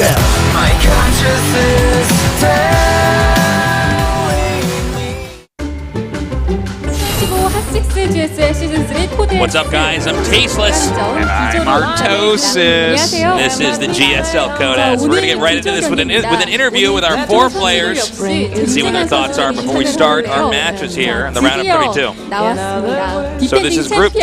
GSL. My conscience is HOT6 GSL 시즌 3 코드. What's up, guys? I'm Tasteless. And I'm Artosis. This is the GSL Code S. We're going to get right into this with an interview with our 4 players to see what their thoughts are before we start our matches here in the round of 32. So this is Group D.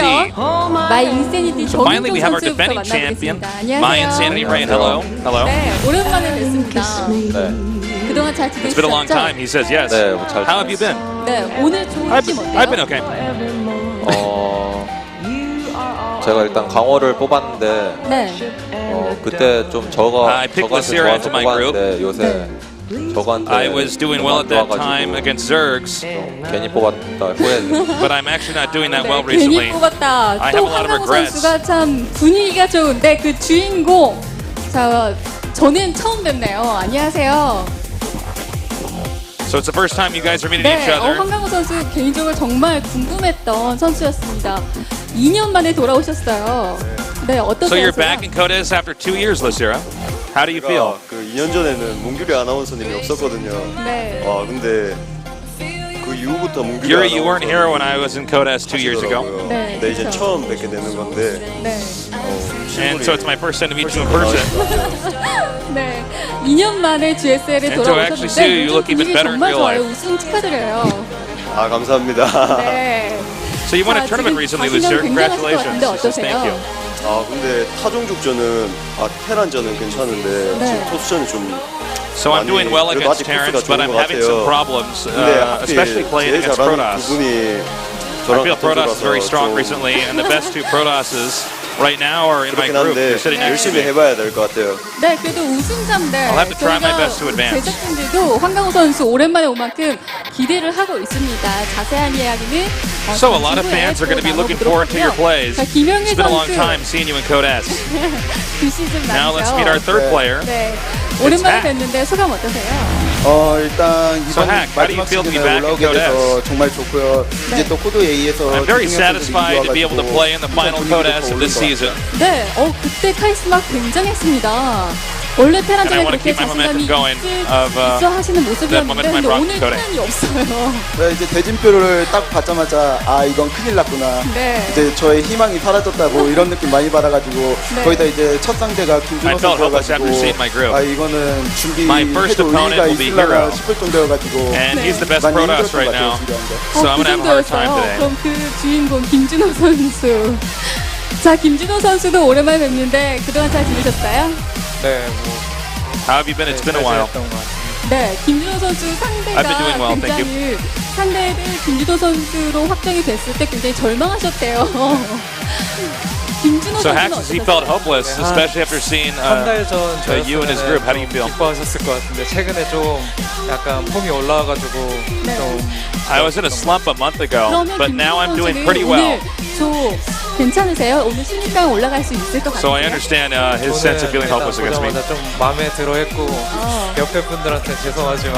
So finally we have our defending champion, My Insanity Rain. Hello. Hello. 오랜만에 뵙습니다. 그동안 잘 지내셨죠? It's been a long time. He says yes. How have you been? 네, 오늘 좋은 팀 어때요? I've been okay. 제가 일단 강호를 뽑았는데 그때 좀 I picked Losira into my group. 요새 저거한테 I was doing well at that time against Zergs, 괜히 뽑았다 후회했네. but I'm actually not doing that well 괜히 recently. 뽑았다. I have 또 a lot of 황강호 regrets. 선수가 참 분위기가 좋은데 그 주인공. 자, 저는 처음 뵙네요. 안녕하세요. So it's the first time you guys are meeting each 네, other. 황강호 선수 개인적으로 정말 궁금했던 선수였습니다. 2년 만에 돌아오셨어요. 네, 어떠세요? So you're back in Code S after 2 years, Losira. How do you feel? 그 2년 전에는 문규리 아나운서님이 없었거든요. 네. 근데 그 이후부터 문규리 You weren't here when I was in Code S 2 years ago. 네, 근데 이제 그렇죠. 처음 뵙게 되는 건데. 네. And so it's my first time to meet you in person. 네, 2년 만에 GSL에 And to actually see you, you look 돌아오셨는데 even better in 정말 real 좋아요. life. 우승 축하드려요. 감사합니다. 네. So you won a 자, tournament 지금 recently, 가시면 Losira. 굉장하실 것 Congratulations. 같은데 He says thank you. 어떠세요? 근데 타종족전은 테란전은 괜찮은데 네. 지금 토스전이 좀 So I'm doing well 그래도 against 아직 Terrence, 토스가 but 좋은 I'm 것 having some 같아요. problems, 근데 especially playing 제일 against 잘하는 Protoss. 두 분이 I 저랑 feel 같은 Protoss is very 조라서 strong 좀 recently, and the best 2 Protosses right now are in my 그렇긴 group. 한데 They're sitting next to 열심히 me. 해봐야 될 것 같아요. 네, 그래도 우승자인데 I'll have to try my best to advance. 제작진들도 황강호 선수 오랜만에 온 만큼 기대를 하고 있습니다. 자세한 이야기는 So a lot of fans are going to be looking forward to your plays. 자, 김영일 It's been a long 선수 time seeing you in Code S. 그 시즌 Now let's 말이죠. meet our 3rd player. 네, 오랜만에 Hack. 뵀는데 소감 어떠세요? 일단 So 이번 Hack, how do you 마지막 feel to be 시즌에 back in 올라오게 Code 돼서 정말 좋고요. 이제 또 코드 A에서 I'm very satisfied to be able to play in the final Code S of this season. 네, 그때 카리스마 굉장했습니다. 원래 And I 테란전에 want to 그렇게 keep my momentum 자신감이 going of 있어 하시는 that 모습이었는데 momentum I 근데 brought 오늘 to Code. 테란이 없어요. 네, 이제 대진표를 딱 받자마자 이건 큰일 났구나. 네. 이제 저의 희망이 사라졌다고 이런 느낌 많이 받아가지고 네. 거기다 이제 첫 상대가 I 김준호 felt hopeless after 선수여가지고 seeing my group. 이거는 My first 준비해도 opponent 의미가 will be 있을라나 Hero. 싶을 정도여가지고 And he's the best 많이 Protoss 힘들었던 right 것 같아요, now. 준비하는데. So I'm going to have a hard time today. 그럼 그 주인공 김준호 선수. 자, 김준호 선수도 오랜만에 뵙는데 그동안 잘 지내셨어요? 네, How have you been? It's been a while. 네, 김준호 선수 I've been 상대가 doing well, thank 굉장히 상대를 김준호 선수로 확정이 됐을 때 굉장히 절망하셨대요. 김준호 So 선수는 Hax, he felt 어떠셨어요? hopeless, especially after seeing 한 달 전 you and his group. How do you feel? 기뻐하셨을 것 같은데 최근에 좀 약간 폼이 올라와가지고 네. 좀 I was in a slump a month ago, 그러면 but now I'm doing 김준호 pretty 선수는 well. 오늘 괜찮으세요? 오늘 신입강 올라갈 수 있을 것 같아요. So I understand his sense of feeling hopeless against me. 보자마자 좀 마음에 들어했고 옆에 분들한테 죄송하지만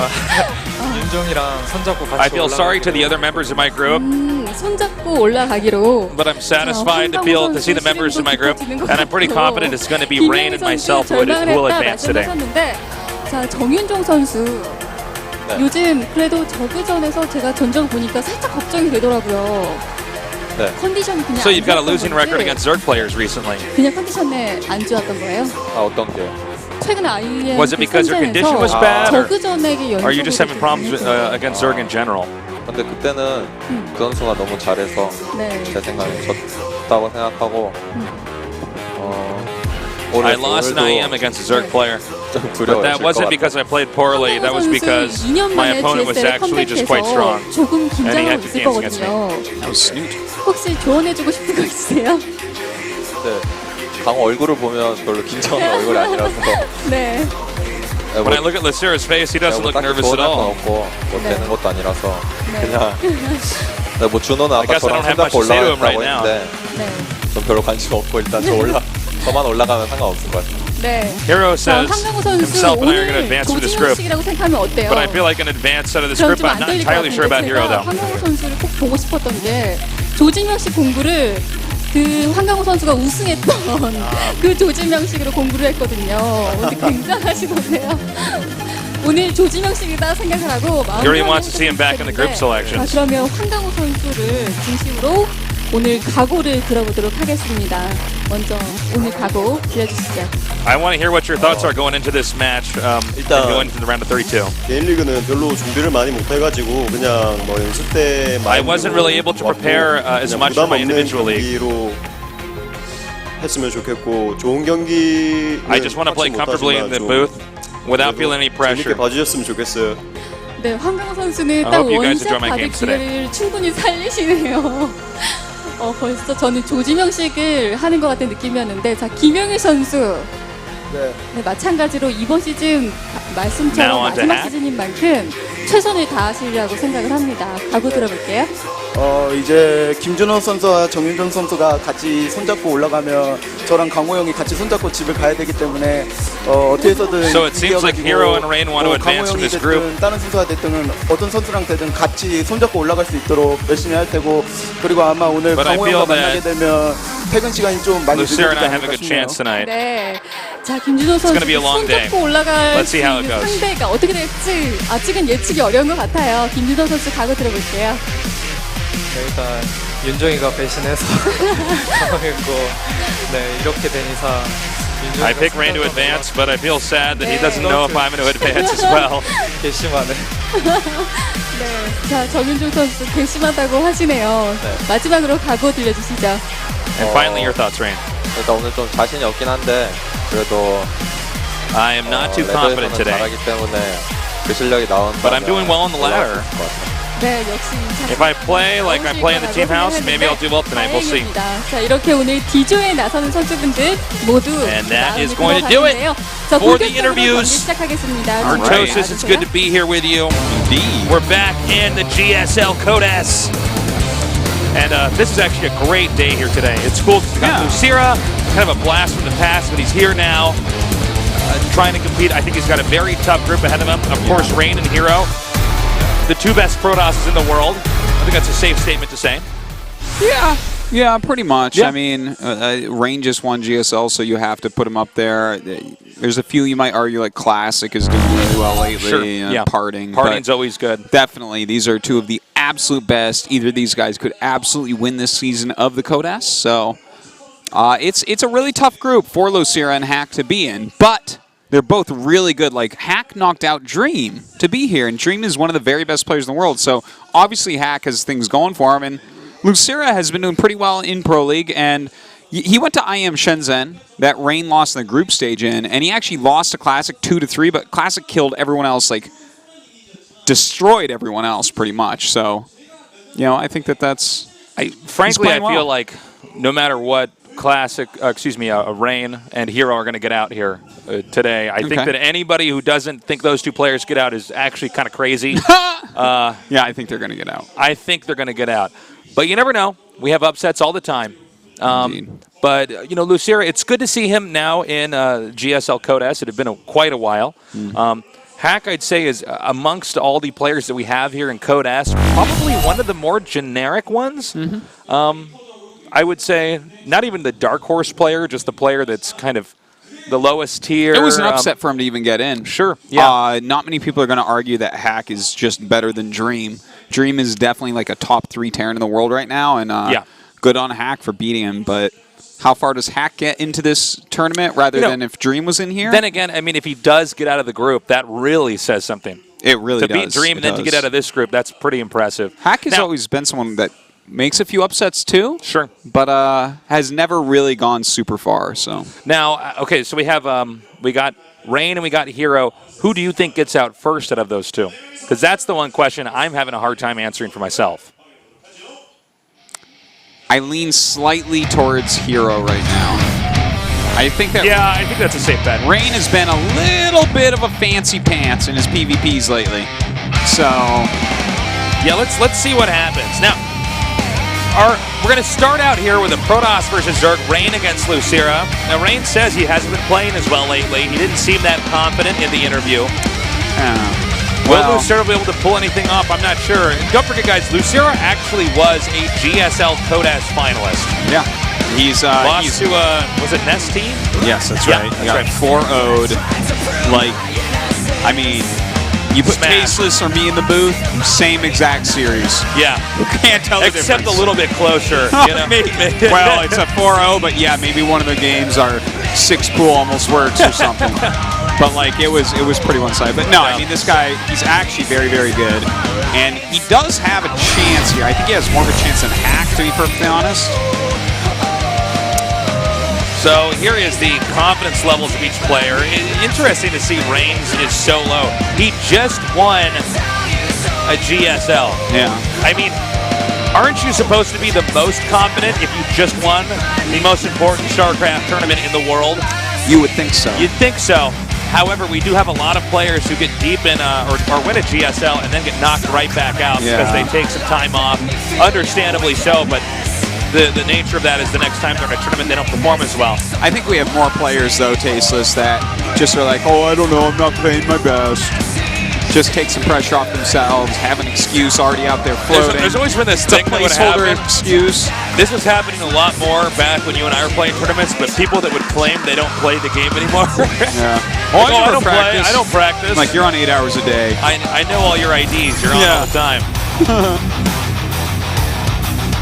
윤종이랑 손잡고 같이 I feel sorry to the other members of my group, 손잡고 올라가기로. but I'm satisfied to see the members of my group, and I'm pretty confident it's going to be Rain and myself who will advance today. 자, 정윤종 선수. 네. 요즘 그래도 저그전에서 제가 전적 보니까 살짝 걱정이 되더라고요. 네. 컨디션이 그냥 So you've got a 안 losing 좋았던 record 건지 against Zerg players recently. 그냥 컨디션에 안 좋았던 거예요? 어떤 게? 최근에 아이엠 Was it because your condition was bad, or 저그전에게 are you just having problems against Zerg in general? 근데 그때는 그 선수가 너무 잘해서 네. 제 생각에 졌다고 생각하고 I lost an IM against a Zerg player, but that wasn't because I played poorly. That was because my opponent was actually just quite strong. 조금 And he 긴장하고 had to 있을 dance against me. 거거든요. That was Snoot. 혹시 조언해주고 싶은 거 있으세요? 네. 강호 얼굴을 보면 별로 긴장한 얼굴이 아니라서 네. When I look at Losira's face, he doesn't look nervous at all. 없고 뭐 네. 되는 것도 아니라서 네. 그냥 뭐 준호는 I 아까 guess I 저랑 don't have much 손잡고 to say to him 올라갔다고 right now. 했는데 네. 전 별로 관심 없고 일단 저만 올라가면 상관없을 것 같아요. 네. Hero 자, says 황강호 선수 himself and I are going to 오늘 advance through this group, 조진혁식이라고 생각하면 어때요? but I feel like an advance out of this 그럼 group. 좀 I'm 안 not 들릴 것 entirely sure about 같은데 Hero 제가 though. 황강호 선수를 꼭 보고 싶었던 게 조진혁 씨 공부를 그 황강호 선수가 우승했던 그 조지명식으로 공부를 했거든요. 오늘 굉장하시던데요. 오늘 조지명식이다 생각을 하고 He really wants to see him back in the group selections. 자, 그러면 황강호 선수를 중심으로 오늘 각오를 들어보도록 하겠습니다. 먼저 오늘 각오 들려주시죠. I want to hear what your thoughts are going into this match. 일단- going into the round of 32. 개인 리그는 별로 준비를 많이 못 해가지고 그냥 뭐 연습 때 I wasn't really able to prepare as much for my individual league. 경기로 했으면 좋겠고 좋은 경기. I just want to play comfortably in the booth without feeling any 재밌게 pressure. 봐주셨으면 좋겠어요. 네, 황강호 선수는 I 딱 hope you guys 원샷 enjoy my 받을 games today. 기회를 충분히 살리시네요. 벌써 저는 조지명식을 하는 것 같은 느낌이었는데, 자, 김영희 선수. 네. 네, 마찬가지로 이번 시즌 말씀처럼 Now on to 마지막 Hack. 시즌인 만큼 최선을 다하시리라고 생각을 합니다. 각오 들어볼게요. 이제 김준호 선수와 정윤정 선수가 같이 손잡고 올라가면 저랑 강호 형이 같이 손잡고 집을 가야 되기 때문에 어떻게 해서든 So it seems like Hero and Rain want to advance 강호 in 형이 this 됐든 group. 다른 선수가 됐든 어떤 선수랑 되든 같이 손잡고 올라갈 수 있도록 열심히 할 테고, 그리고 아마 오늘 But I 강호 feel 형과 만나게 that 되면 퇴근 시간이 좀 많이 Losira 늦어지지 and I have a 않을까 good 싶네요. chance tonight. 네. 자, 김준호 선수 gonna be a long day. 손잡고 올라갈 Let's 수 see how it 있는 goes. 상대가 어떻게 될지 아직은 예측이 어려운 것 같아요. 김준호 선수 각오 들어볼게요. 네, 일단 윤종이가 배신해서 당황했고, 네, 이렇게 된 이상 윤종이가 I pick Rain to 승자가 advance, but I feel sad that he 네. doesn't know if I'm going to advance as well. 괘씸하네. 네. 자, 정윤종 선수 괘씸하다고 하시네요. 네. 마지막으로 각오 들려주시죠. And finally, your thoughts, Rain. 일단 오늘 좀 자신이 없긴 한데 그래도 I am not too confident 레벨에서는 today, 잘하기 때문에 그 실력이 나온다. but I'm doing well on the ladder. 네, 역시 If I play like I play in the team house, maybe I'll do well tonight. We'll see. 다행입니다. 자, 이렇게 오늘 D조에 나서는 선수분들 모두 And that 마음에 is going to do it 들어가는데요. 자, for the 본격적으로 interviews. 경기 시작하겠습니다. Artosis, it's good to be here with you. Indeed. We're back in the GSL Code S. And this is actually a great day here today. It's cool because we got Losira, kind of a blast from the past, but he's here now, trying to compete. I think he's got a very tough group ahead of him. Of course, Rain and Hero, the two best Protosses in the world. I think that's a safe statement to say. Yeah, pretty much. Yeah. I mean, Rain just won GSL, so you have to put him up there. There's a few you might argue, like Classic is doing really well lately. Sure. Yeah. Parting. Parting's but always good. definitely, these are two of the absolute best. Either of these guys could absolutely win this season of the Code S. So it's a really tough group for Losira and Hack to be in, but they're both really good. Like, Hack knocked out Dream to be here, and Dream is one of the very best players in the world. So obviously Hack has things going for him, and Losira has been doing pretty well in Pro League, and he went to IM Shenzhen that Rain lost in the group stage in, and he actually lost to Classic 2-3, but Classic killed everyone else, like destroyed everyone else pretty much. So, you know, I think that's... Frankly, I playing well. feel like no matter what, Classic, Rain and Hero are going to get out here today. I think that anybody who doesn't think those two players get out is actually kind of crazy. Yeah, I think they're going to get out. I think they're going to get out. But you never know. We have upsets all the time. Indeed. But, you know, Losira, it's good to see him now in GSL Code S. It had been quite a while. Hack, I'd say, is amongst all the players that we have here in Code S, probably one of the more generic ones. I would say not even the dark horse player, just the player that's kind of the lowest tier. It was an upset for him to even get in. Sure, yeah. Not many people are going to argue that Hack is just better than Dream. Dream is definitely like a top 3 Terran in the world right now, and good on Hack for beating him, but how far does Hack get into this tournament rather than if Dream was in here? Then again, I mean, if he does get out of the group, that really says something. It really does. To beat Dream and then to get out of this group, that's pretty impressive. Hack has always been someone that makes a few upsets too. Sure. But has never really gone super far. So now, okay, so we have we got Rain and we got Hero. Who do you think gets out first out of those two? Because that's the one question I'm having a hard time answering for myself. I lean slightly towards Hero right now. I think that I think that's a safe bet. Rain has been a little bit of a fancy pants in his PvPs lately. So yeah, let's see what happens. Now, we're going to start out here with a Protoss versus Zerg, Rain against Losira. Now, Rain says he hasn't been playing as well lately. He didn't seem that confident in the interview. Will Losira be able to pull anything off? I'm not sure. And don't forget, guys, Losira actually was a GSL Code S finalist. Yeah. He's Lost to, was it Nest team? yes, that's Yeah, right. that's He got right. 4-0'd. Like, I mean, you put Smash. Tasteless or me in the booth, same exact series. Yeah. You can't tell the Except difference. a little bit closer. You know? Well, it's a 4-0, but yeah, maybe one of the games our 6-pool almost works or something. But like it was pretty one-sided. But no, I mean this guy, he's actually very, very good, and he does have a chance here. I think he has more of a chance than Hack, to be perfectly honest. So here is the confidence levels of each player. Interesting to see Reigns is so low. He just won a GSL. Yeah. I mean, aren't you supposed to be the most confident if you just won the most important StarCraft tournament in the world? You would think so. You'd think so. However, we do have a lot of players who get deep in or win a GSL and then get knocked right back out because they take some time off. Understandably so, but the nature of that is the next time they're in a tournament, they don't perform as well. I think we have more players, though, Tasteless, that just are like, oh, I don't know, I'm not playing my best. Just take some pressure off themselves, have an excuse already out there floating. There's always been this It's a thing that would placeholder happen. excuse. This was happening a lot more back when you and I were playing tournaments, but people that would claim they don't play the game anymore. Yeah. Like, I don't play. I don't practice. Like, you're on 8 hours a day. I know all your IDs. You're on all the time.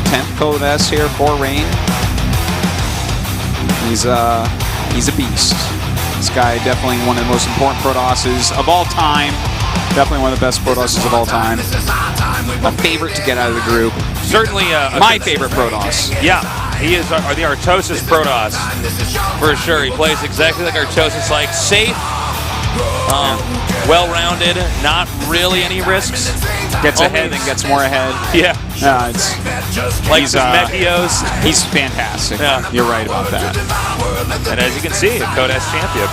10th Code S here for Rain. He's a beast. This guy definitely one of the most important Protosses of all time. Definitely one of the best Protosses of all time. My favorite to get out of the group. Certainly my favorite Protoss. Yeah, he is the Artosis Protoss for sure. He plays exactly like Artosis, like safe, well-rounded, not really any risks. Gets ahead, then gets more ahead. Yeah. It's Like his Mechios. He's fantastic. Yeah. You're right about that. And as you can see, a Code S Champion.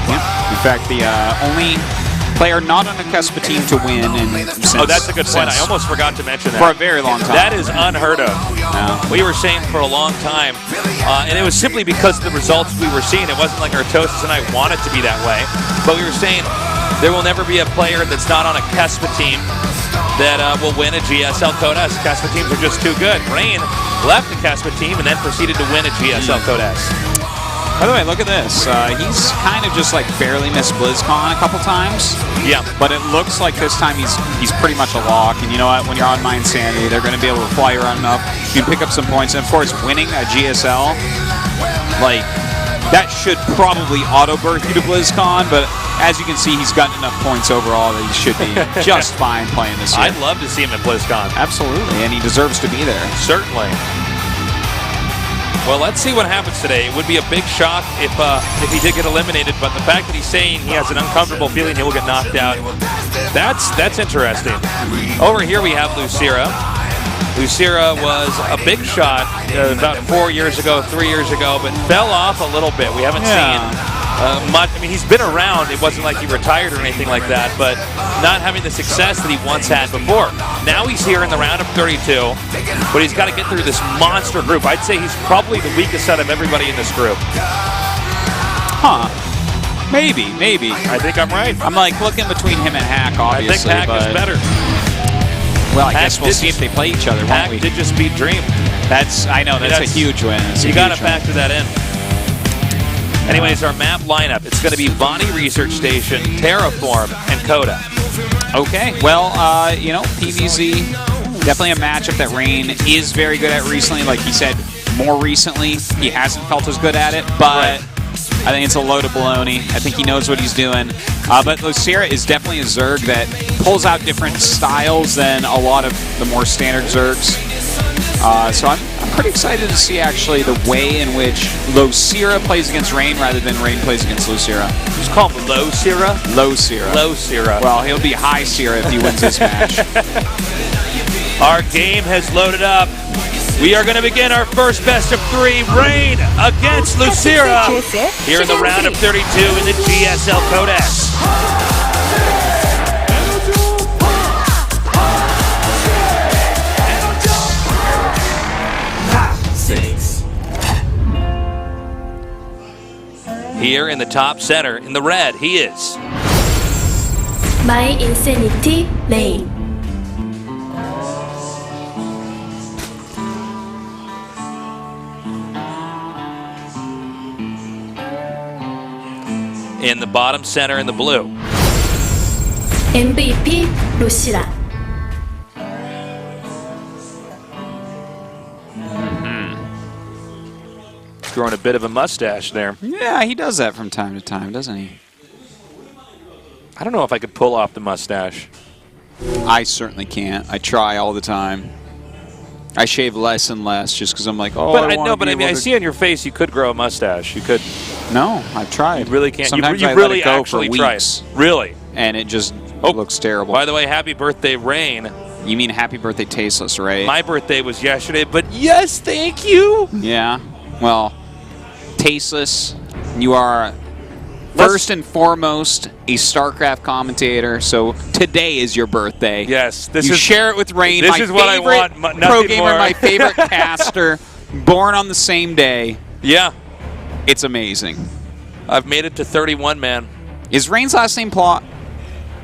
Yeah. In fact, the only player not on a Kespa team to win Oh, that's a good point. I almost forgot to mention that. For a very long time. That is unheard of. Yeah. We were saying for a long time, and it was simply because of the results we were seeing. It wasn't like Artosis and I wanted to be that way, but we were saying there will never be a player that's not on a Kespa team that will win a GSL Code S. Kespa teams are just too good. Rain left the Kespa team and then proceeded to win a GSL Code S. By the way, look at this. He's kind of just like barely missed BlizzCon a couple times. Yeah. But it looks like this time he's pretty much a lock. And you know what? When you're on My Insanity, they're going to be able to fly you around enough. You can pick up some points. And of course, winning a GSL, like, that should probably auto-birth you to BlizzCon. But as you can see, he's gotten enough points overall that he should be just fine playing this year. I'd love to see him at BlizzCon. Absolutely. And he deserves to be there. Certainly. Well, let's see what happens today. It would be a big shock if he did get eliminated, but the fact that he's saying he has an uncomfortable feeling he will get knocked out, that's interesting. Over here we have Losira. Losira was a big shot about 4 years ago, 3 years ago, but fell off a little bit. We haven't seen much. I mean, he's been around. It wasn't like he retired or anything like that, but not having the success that he once had before. Now he's here in the round of 32, but he's got to get through this monster group. I'd say he's probably the weakest out of everybody in this group. Huh. Maybe. I think I'm right. I'm like looking between him and Hack, obviously. I think Hack is better. Well, I Hack guess we'll did see if they play each other, Hack won't we? did just beat Dream. I know, that's a huge win. You got to factor that in. Anyways, our map lineup, it's going to be Bonnie Research Station, Terraform, and Coda. Okay, well, PvZ, definitely a matchup that Rain is very good at recently. Like he said, more recently, he hasn't felt as good at it, but I think it's a load of baloney. I think he knows what he's doing. But Losira is definitely a Zerg that pulls out different styles than a lot of the more standard Zergs. So I'm pretty excited to see actually the way in which Losira plays against Rain rather than Rain plays against Losira. Just call him Losira? Losira. Losira. Well, he'll be High Sira if he wins this match. Our game has loaded up. We are going to begin our first best of 3, Rain against Losira, here in the round of 32 in the GSL Code S. Here in the top center, in the red, he is My Insanity Lane. in the bottom center in the blue. MVP Losira. Growing a bit of a mustache there. Yeah, he does that from time to time, doesn't he? I don't know if I could pull off the mustache. I certainly can't. I try all the time. I shave less and less just because I'm like, oh, But I I see on your face you could grow a mustache. You could. No, I've tried. You really can't. Sometimes you I really let it go actually for tried. weeks, Really? and it just looks terrible. By the way, happy birthday, Rain. You mean happy birthday, Tasteless, right? My birthday was yesterday, but yes, thank you. Yeah. Well, Tasteless, you are first and foremost a StarCraft commentator, so today is your birthday. Yes, you share it with Rain. This my is what I favorite want. Pro Nothing gamer, more. my favorite caster, born on the same day. Yeah, it's amazing. I've made it to 31, man. Is Rain's last name Plot?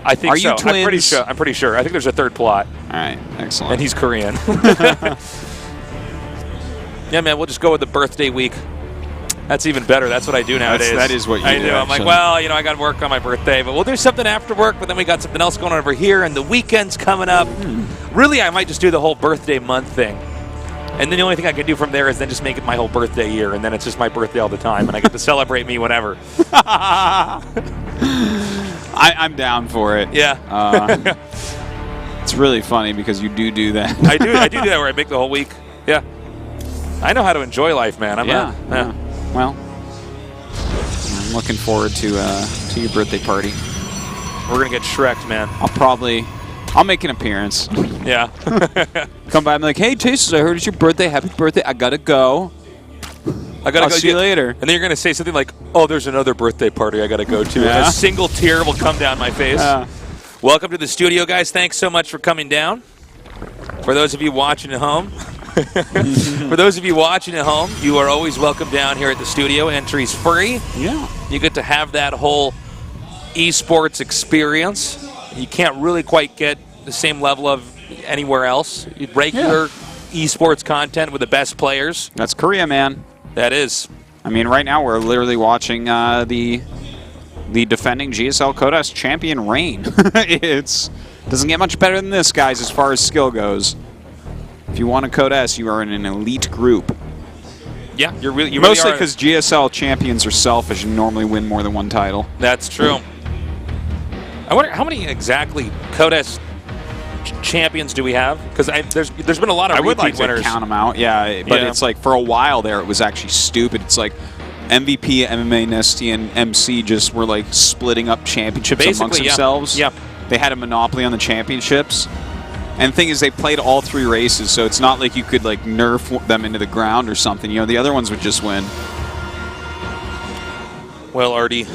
I think Are so. you twins? I'm pretty sure. I think there's a third plot. All right, excellent. And he's Korean. Yeah, man, we'll just go with the birthday week. That's even better. That's what I do nowadays. That is what you I do, I'm like, actually. well, I got to work on my birthday, but we'll do something after work. But then we got something else going on over here, and the weekend's coming up. Really, I might just do the whole birthday month thing. And then the only thing I can do from there is then just make it my whole birthday year, and then it's just my birthday all the time, and I get to celebrate me whenever. I'm down for it. Yeah. It's really funny because you do that. I do that where I make the whole week. Yeah. I know how to enjoy life, man. Yeah. Well, I'm looking forward to your birthday party. We're going to get Shrek'd, man. I'll make an appearance. Yeah. Come by and be like, hey, Tasteless, I heard it's your birthday. Happy birthday. I got to go. I'll go see you later. And then you're going to say something like, oh, there's another birthday party I got to go to. Yeah. And a single tear will come down my face. Welcome to the studio, guys. Thanks so much for coming down. For those of you watching at home, you are always welcome down here at the studio. Entry's free. Yeah. You get to have that whole esports experience. You can't really quite get the same level of anywhere else. Regular esports content with the best players. That's Korea, man. That is. I mean, right now we're literally watching the defending GSL Code S champion Rain. It doesn't get much better than this, guys, as far as skill goes. If you want a Code S, you are in an elite group. Yeah, you really Mostly are. because GSL champions are selfish and normally win more than one title. That's true. I wonder how many exactly Code S champions do we have? Because there's been a lot of I would like winners. to count them out, yeah. But it's like for a while there, it was actually stupid. It's like MVP, MMA, Nesty, and MC just were like splitting up championships amongst themselves. Yeah. They had a monopoly on the championships. And the thing is, they played all 3 races, so it's not like you could like nerf them into the ground or something. The other ones would just win. Well, Artie,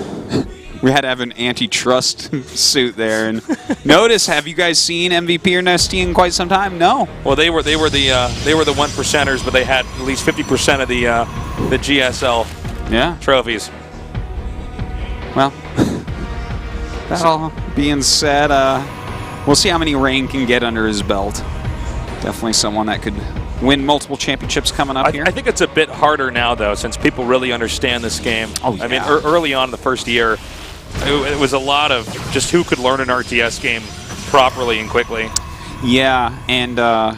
we had to have an antitrust suit there. And notice, have you guys seen MVP or Nesty in quite some time? No. Well, they were the 1%ers, but they had at least 50% of the GSL trophies. Well, that all being said, we'll see how many Rain can get under his belt. Definitely someone that could win multiple championships coming up here. I think it's a bit harder now, though, since people really understand this game. Oh, yeah. I mean, early on in the first year, it was a lot of just who could learn an RTS game properly and quickly. Yeah, and, I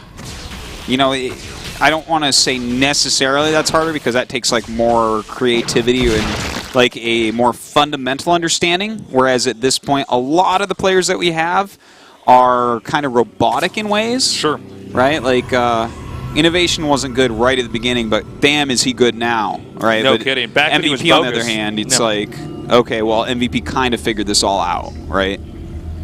don't want to say necessarily that's harder because that takes, like, more creativity and, like, a more fundamental understanding, whereas at this point, a lot of the players that we have are kind of robotic in ways. Sure. Right? Like, Innovation wasn't good right at the beginning, but damn, is he good now, right? No but kidding. Back when he was MVP, on the bogus. other hand, it's like, okay, well, MVP kind of figured this all out, right?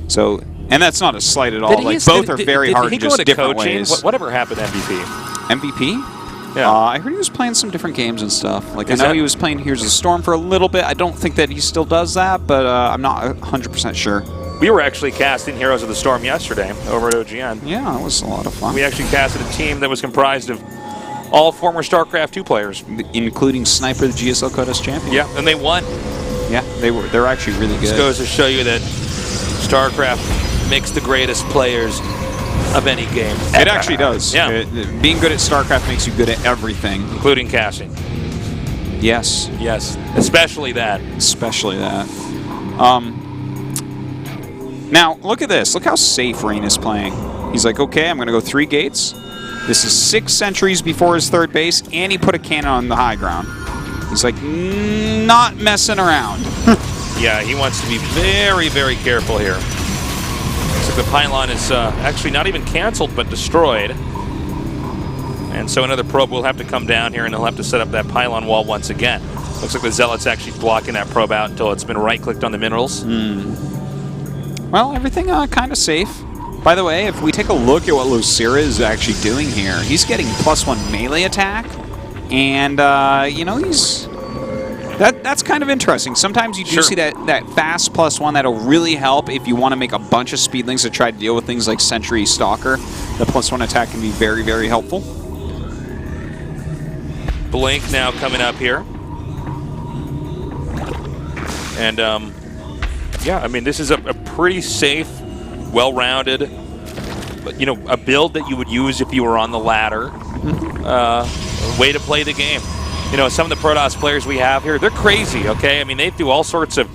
So, and that's not a slight at all. Like, both are very hard in just different ways. Whatever happened to MVP? MVP? Yeah. I heard he was playing some different games and stuff. Like, I know that- he was playing Here's the Storm for a little bit. I don't think that he still does that, but I'm not 100% sure. We were actually casting Heroes of the Storm yesterday over at OGN. Yeah, that was a lot of fun. We actually casted a team that was comprised of all former StarCraft II players. Including Sniper, the GSL Code S Champions. Yeah, and they won. Yeah, they're actually really good. This goes to show you that StarCraft makes the greatest players of any game. It actually does. Yeah. Being good at StarCraft makes you good at everything. Including casting. Yes. Yes, especially that. Especially that. Now, look at this. Look how safe Rain is playing. He's like, okay, I'm going to go 3 gates. This is 6 sentries before his third base, and he put a cannon on the high ground. He's like, not messing around. Yeah, he wants to be very, very careful here. Looks like the pylon is actually not even canceled, but destroyed. And so another probe will have to come down here, and he'll have to set up that pylon wall once again. Looks like the Zealot's actually blocking that probe out until it's been right-clicked on the minerals. Well, everything kind of safe. By the way, if we take a look at what Losira is actually doing here, he's getting +1 melee attack, and you know, that's kind of interesting. Sometimes you do see that fast +1 that'll really help if you want to make a bunch of speedlings to try to deal with things like Sentry, Stalker. The +1 attack can be very, very helpful. Blink now coming up here. And yeah, I mean, this is a pretty safe, well-rounded, but, you know, a build that you would use if you were on the ladder. Way to play the game. You know, some of the Protoss players we have here, they're crazy, okay? I mean, they do all sorts of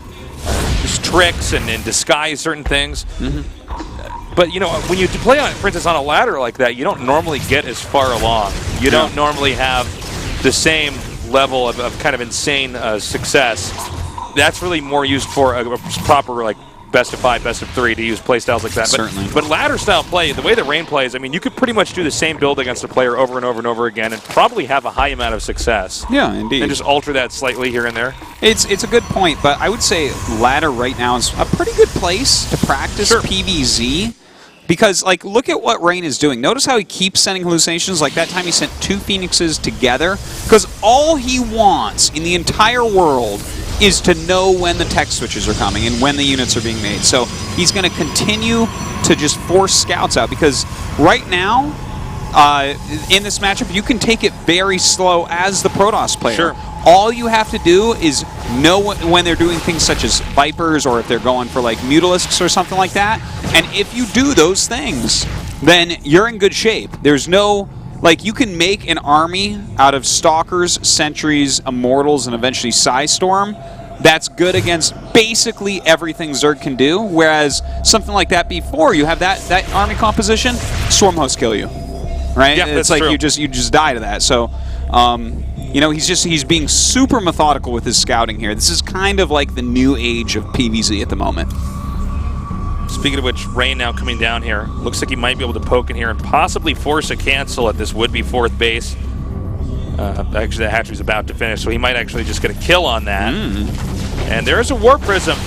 just tricks and disguise certain things. But, you know, when you play, on, for instance, on a ladder like that, you don't normally get as far along. You don't normally have the same level of kind of insane success. That's really more used for a proper, like, best of 5, best of 3 to use play styles like that. Certainly. But ladder style play, the way that Rain plays, I mean, you could pretty much do the same build against a player over and over and over again and probably have a high amount of success. Yeah, indeed. And just alter that slightly here and there. It's a good point, but I would say ladder right now is a pretty good place to practice PvZ. Because, like, look at what Rain is doing. Notice how he keeps sending hallucinations. Like that time he sent 2 Phoenixes together. Because all he wants in the entire world is to know when the tech switches are coming and when the units are being made. So he's going to continue to just force scouts out. Because right now, in this matchup, you can take it very slow as the Protoss player. Sure. All you have to do is know when they're doing things such as Vipers or if they're going for like Mutalisks or something like that. And if you do those things, then you're in good shape. There's no, like, you can make an army out of Stalkers, Sentries, Immortals, and eventually Psystorm that's good against basically everything Zerg can do. Whereas something like that before, you have that army composition, Swarmhosts kill you. Right? Yeah, it's that's like true. you just die to that. So you know, he's being super methodical with his scouting here. This is kind of like the new age of PvZ at the moment. Speaking of which, Rain now coming down here. Looks like he might be able to poke in here and possibly force a cancel at this would-be 4th base. Actually, the hatchery's about to finish, so he might actually just get a kill on that. And there is a War Prism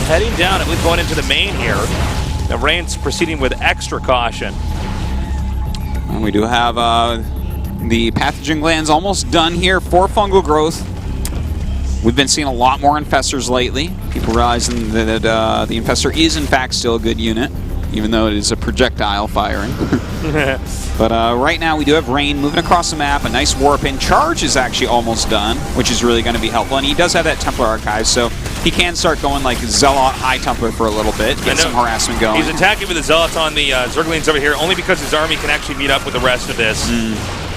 heading down, at least going into the main here. Now, Rain's proceeding with extra caution. And we do have the pathogen glands almost done here for fungal growth. We've been seeing a lot more infestors lately. People realizing that the infestor is in fact still a good unit, even though it is a projectile firing. But right now we do have Rain moving across the map. A nice warp in. Charge is actually almost done, which is really going to be helpful. And he does have that Templar Archive, so he can start going like Zealot High Templar for a little bit, get some harassment going. He's attacking with the Zealots on the Zerglings over here, only because his army can actually meet up with the rest of this.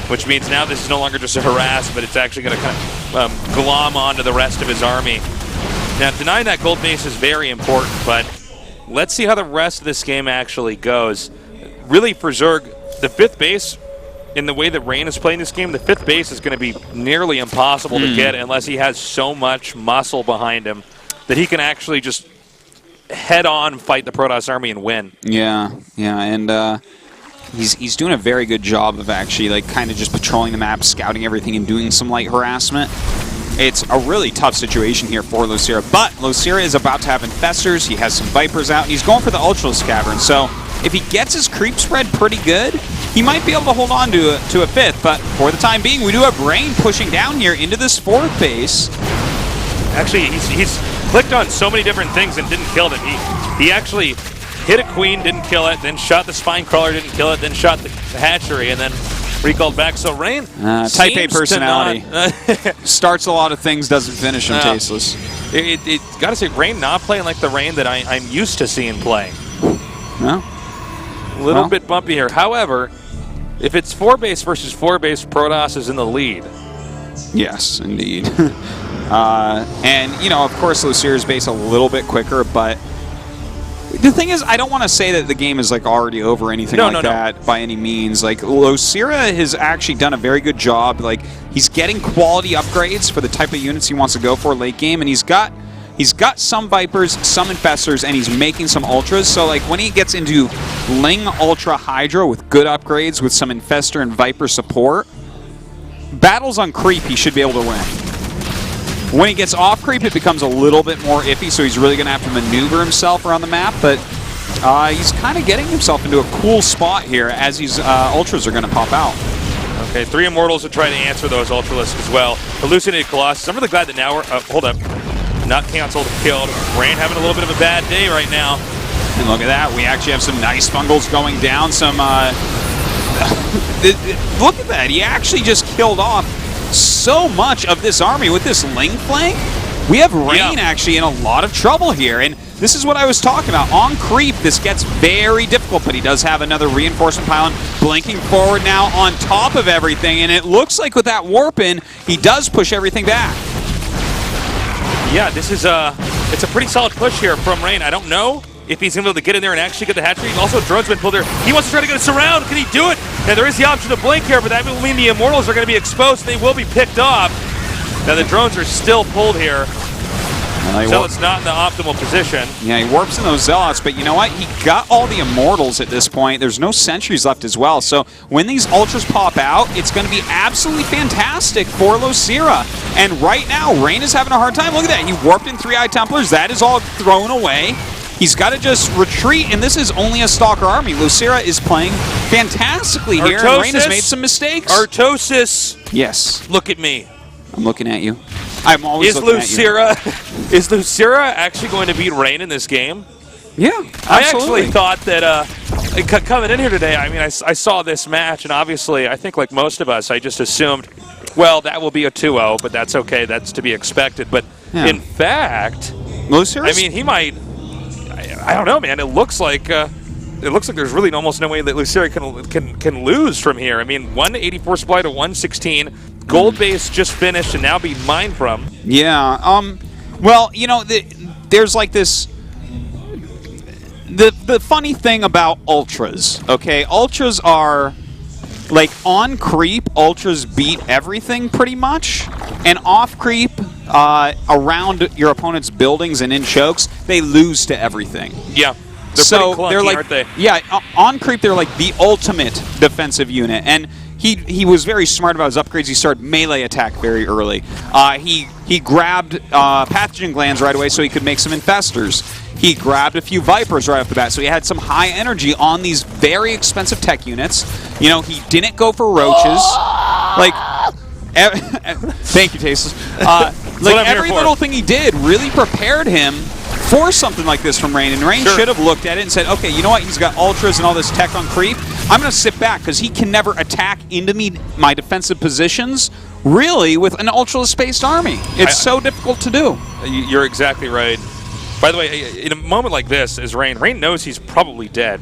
Which means now this is no longer just a harass, but it's actually going to kind of glom onto the rest of his army. Now, denying that gold base is very important, but let's see how the rest of this game actually goes. Really, for Zerg, the 5th base, in the way that Rain is playing this game, the 5th base is going to be nearly impossible to get unless he has so much muscle behind him that he can actually just head-on fight the Protoss army and win. Yeah, and he's doing a very good job of actually like kind of just patrolling the map, scouting everything, and doing some light harassment. It's a really tough situation here for Losira, but Losira is about to have infestors. He has some Vipers out, and he's going for the Ultralisk Cavern. So if he gets his creep spread pretty good, he might be able to hold on to a 5th. But for the time being, we do have Rain pushing down here into this 4th base. Actually, he's clicked on so many different things and didn't kill them. He actually hit a Queen, didn't kill it, then shot the Spine Crawler, didn't kill it, then shot the hatchery, and then recalled back. So Rain Type A personality. Starts a lot of things, doesn't finish them tasteless. Got to say, Rain not playing like the Rain that I'm used to seeing play. No. A little bit bumpy here. However, if it's 4 base versus 4 base, Protoss is in the lead. Yes, indeed. And, you know, of course, Losira's base a little bit quicker, but the thing is, I don't want to say that the game is like already over or anything that by any means. Like, Losira has actually done a very good job. Like, he's getting quality upgrades for the type of units he wants to go for late game, and he's got some Vipers, some Infestors, and he's making some Ultras. So, like, when he gets into Ling Ultra Hydra with good upgrades with some Infestor and Viper support, battles on creep he should be able to win. When he gets off creep, it becomes a little bit more iffy, so he's really going to have to maneuver himself around the map, but he's kind of getting himself into a cool spot here as these Ultras are going to pop out. Okay, 3 Immortals to try to answer those Ultralisks as well. Hallucinated Colossus. I'm really glad that now we're... hold up. Not canceled, killed. Rain having a little bit of a bad day right now. And look at that. We actually have some nice bungles going down. Some... look at that. He actually just killed off so much of this army with this Ling flank. We have Rain actually in a lot of trouble here, and this is what I was talking about. On creep, this gets very difficult, but he does have another reinforcement pylon blinking forward now on top of everything, and it looks like with that warp in, he does push everything back. Yeah, this is it's a pretty solid push here from Rain. I don't know if he's going to be able to get in there and actually get the hatchery. Also, drone's been pulled there. He wants to try to get a surround. Can he do it? Now, there is the option to blink here, but that will mean the Immortals are going to be exposed. They will be picked off. Now, the drones are still pulled here. Zealot's not in the optimal position. Yeah, he warps in those Zealots, but you know what? He got all the Immortals at this point. There's no sentries left as well, so when these Ultras pop out, it's going to be absolutely fantastic for Losira. And right now, Rain is having a hard time. Look at that. He warped in 3 Eye Templars. That is all thrown away. He's got to just retreat, and this is only a Stalker army. Losira is playing fantastically here, and Rain has made some mistakes. Artosis. Yes. Look at me. I'm looking at you. I'm always looking at you. Is Losira actually going to beat Rain in this game? Yeah, absolutely. I actually thought that coming in here today, I mean, I saw this match, and obviously, I think like most of us, I just assumed, well, that will be a 2-0, but that's okay. That's to be expected. But in fact, Losira, I mean, he might. I don't know, man. It looks like there's really almost no way that Losira can lose from here. I mean, 184 supply to 116. Gold base just finished and now be mined from. Yeah. Well, you know, there's like this. The funny thing about Ultras, okay? Ultras are like on creep. Ultras beat everything pretty much, and off creep, around your opponent's buildings and in chokes, they lose to everything. Yeah. They're pretty clunky, like, aren't they? Yeah, on creep they're like the ultimate defensive unit, and he was very smart about his upgrades. He started melee attack very early. He grabbed pathogen glands right away so he could make some infestors. He grabbed a few Vipers right off the bat, so he had some high energy on these very expensive tech units. You know, he didn't go for roaches. Like, thank you, Tasteless. Like every little thing he did really prepared him for something like this from Rain, and Rain should have looked at it and said, okay, you know what, he's got Ultras and all this tech on creep. I'm going to sit back because he can never attack into my defensive positions, really, with an Ultra-spaced army. It's so difficult to do. You're exactly right. By the way, in a moment like this, as Rain knows he's probably dead.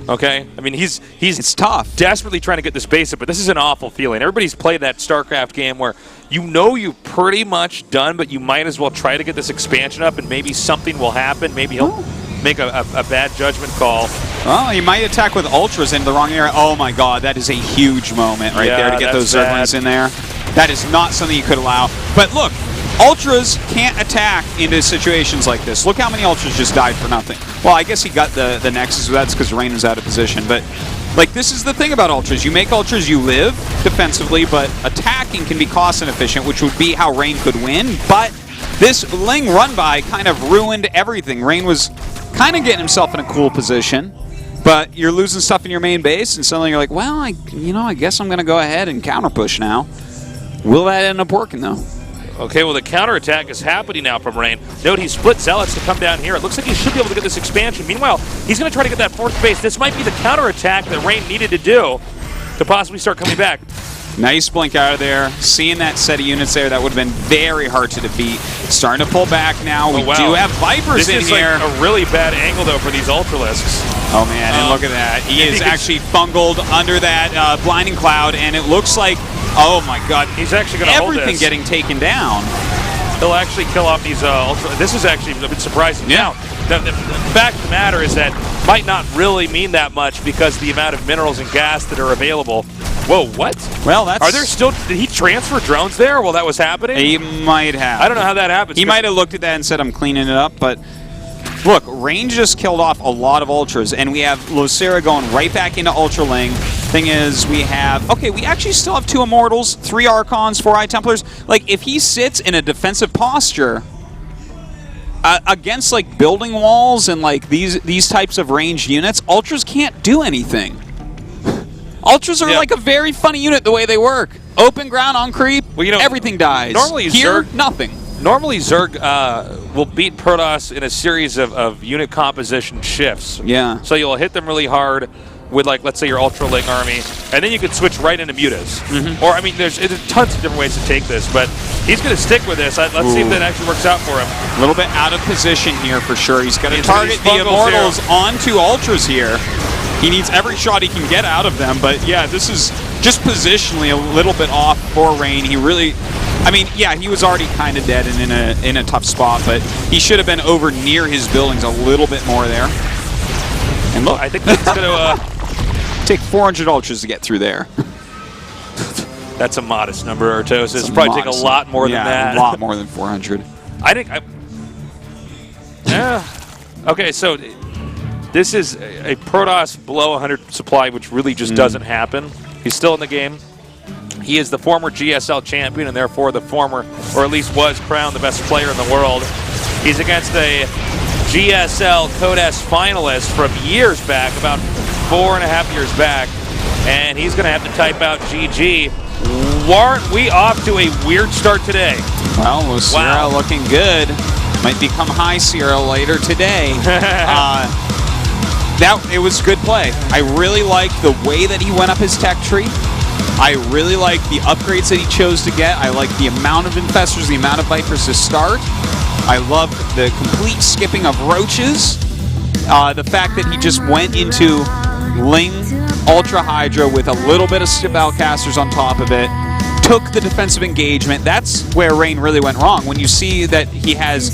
Okay? I mean, it's tough. Desperately trying to get this base up, but this is an awful feeling. Everybody's played that StarCraft game where you know you're pretty much done, but you might as well try to get this expansion up, and maybe something will happen. Maybe he'll make a bad judgment call. Well, he might attack with Ultras into the wrong area. Oh my god, that is a huge moment right there to get those Zerglings in there. That is not something you could allow. But look, Ultras can't attack into situations like this. Look how many Ultras just died for nothing. Well, I guess he got the Nexus, but that's because Rain was out of position. But, like, this is the thing about Ultras. You make Ultras, you live defensively, but attacking can be cost inefficient, which would be how Rain could win. But this Ling run-by kind of ruined everything. Rain was kind of getting himself in a cool position, but you're losing stuff in your main base, and suddenly you're like, well, I guess I'm going to go ahead and counter-push now. Will that end up working, though? Okay, well, the counterattack is happening now from Rain. Note he split Zealots to come down here. It looks like he should be able to get this expansion. Meanwhile, he's going to try to get that 4th base. This might be the counterattack that Rain needed to do to possibly start coming back. Nice blink out of there. Seeing that set of units there, that would have been very hard to defeat. Starting to pull back now. We do have Vipers in here. This is like a really bad angle, though, for these Ultralisks. Oh, man, and look at that. He is actually bungled under that blinding cloud, and it looks like, oh, my God. He's actually going to hold this. Everything getting taken down. he'll actually kill off these ultra. This is actually a bit surprising. Yeah. Now, the fact of the matter is that might not really mean that much because the amount of minerals and gas that are available. Whoa, what? Well, that's... Are there still... Did he transfer drones there while that was happening? He might have. I don't know how that happens. He might have looked at that and said, I'm cleaning it up, but... Look, Rain just killed off a lot of Ultras, and we have Losira going right back into Ultra Ling. Thing is, we have... Okay, we actually still have 2 Immortals, 3 Archons, 4 Eye Templars. Like, if he sits in a defensive posture... against like building walls and like these types of ranged units, Ultras can't do anything. Ultras are like a very funny unit the way they work. Open ground on creep, well, you know, everything dies. Normally here, Zerg, nothing. Normally Zerg will beat Protoss in a series of unit composition shifts. Yeah. So you'll hit them really hard with, like, let's say your Ultra Ling army, and then you can switch right into Mutas. Or, I mean, there's tons of different ways to take this, but he's going to stick with this. Let's see if that actually works out for him. A little bit out of position here for sure. He's got to target the Immortals onto Ultras here. He needs every shot he can get out of them, but yeah, this is just positionally a little bit off for Rain. He really... I mean, yeah, he was already kind of dead and in a tough spot, but he should have been over near his buildings a little bit more there. And look, I think that's going to... take 400 Ultras to get through there. That's a modest number, Artos. It's probably take a lot more than that. a lot more than 400. I think... yeah. Okay, so this is a Protoss below 100 supply, which really just doesn't happen. He's still in the game. He is the former GSL champion and therefore the former, or at least was crowned the best player in the world. He's against a GSL Code S finalist from years back, about 4.5 years back, and he's going to have to type out GG. Aren't we off to a weird start today? Well, Losira looking good. Might become high Sierra later today. It was good play. I really like the way that he went up his tech tree. I really like the upgrades that he chose to get. I like the amount of Infestors, the amount of Vipers to start. I love the complete skipping of Roaches. The fact that he just went into Ling Ultra Hydra with a little bit of Spellcasters on top of it. Took the defensive engagement. That's where Rain really went wrong. When you see that he has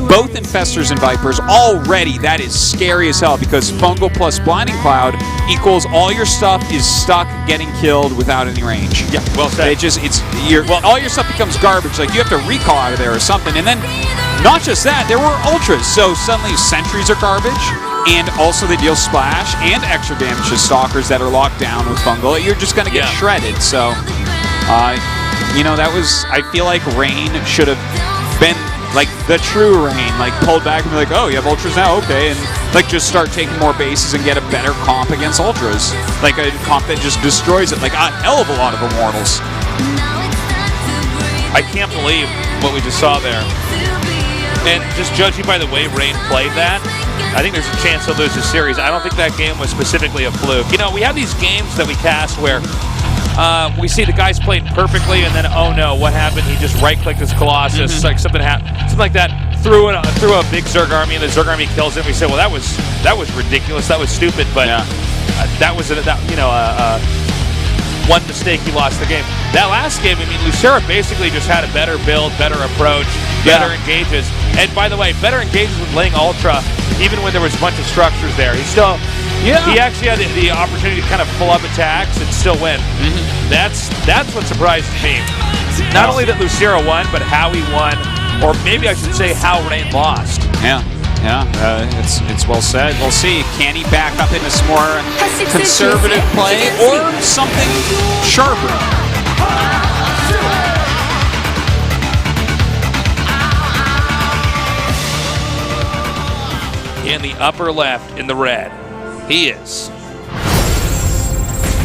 both Infestors and Vipers already, that is scary as hell because Fungal plus Blinding Cloud equals all your stuff is stuck getting killed without any range. Yeah, well said. All your stuff becomes garbage. Like you have to recall out of there or something. And then not just that, there were Ultras. So suddenly Sentries are garbage. And also they deal splash and extra damage to Stalkers that are locked down with Fungal. You're just going to get shredded. So... you know, that was, I feel like Rain should have been like the true Rain, like pulled back and be like, oh, you have Ultras now, okay, and like just start taking more bases and get a better comp against Ultras. Like a comp that just destroys it, like a hell of a lot of Immortals. I can't believe what we just saw there. And just judging by the way Rain played that, I think there's a chance he'll lose the series. I don't think that game was specifically a fluke. You know, we have these games that we cast where we see the guys playing perfectly, and then oh no, what happened? He just right-clicked his Colossus, like something happened, something like that. Threw a big Zerg army, and the Zerg army kills it. We say, well, that was ridiculous, that was stupid, but that was one mistake. He lost the game. That last game, I mean, Losira basically just had a better build, better approach, better engages, and by the way, better engages with Ling Ultra, even when there was a bunch of structures there. He still. He actually had the opportunity to kind of pull up attacks and still win. That's what surprised me. Not only that Losira won, but how he won, or maybe I should say how Rain lost. It's well said. We'll see. Can he back up into some more conservative play or something sharper? In the upper left, in the red. He is.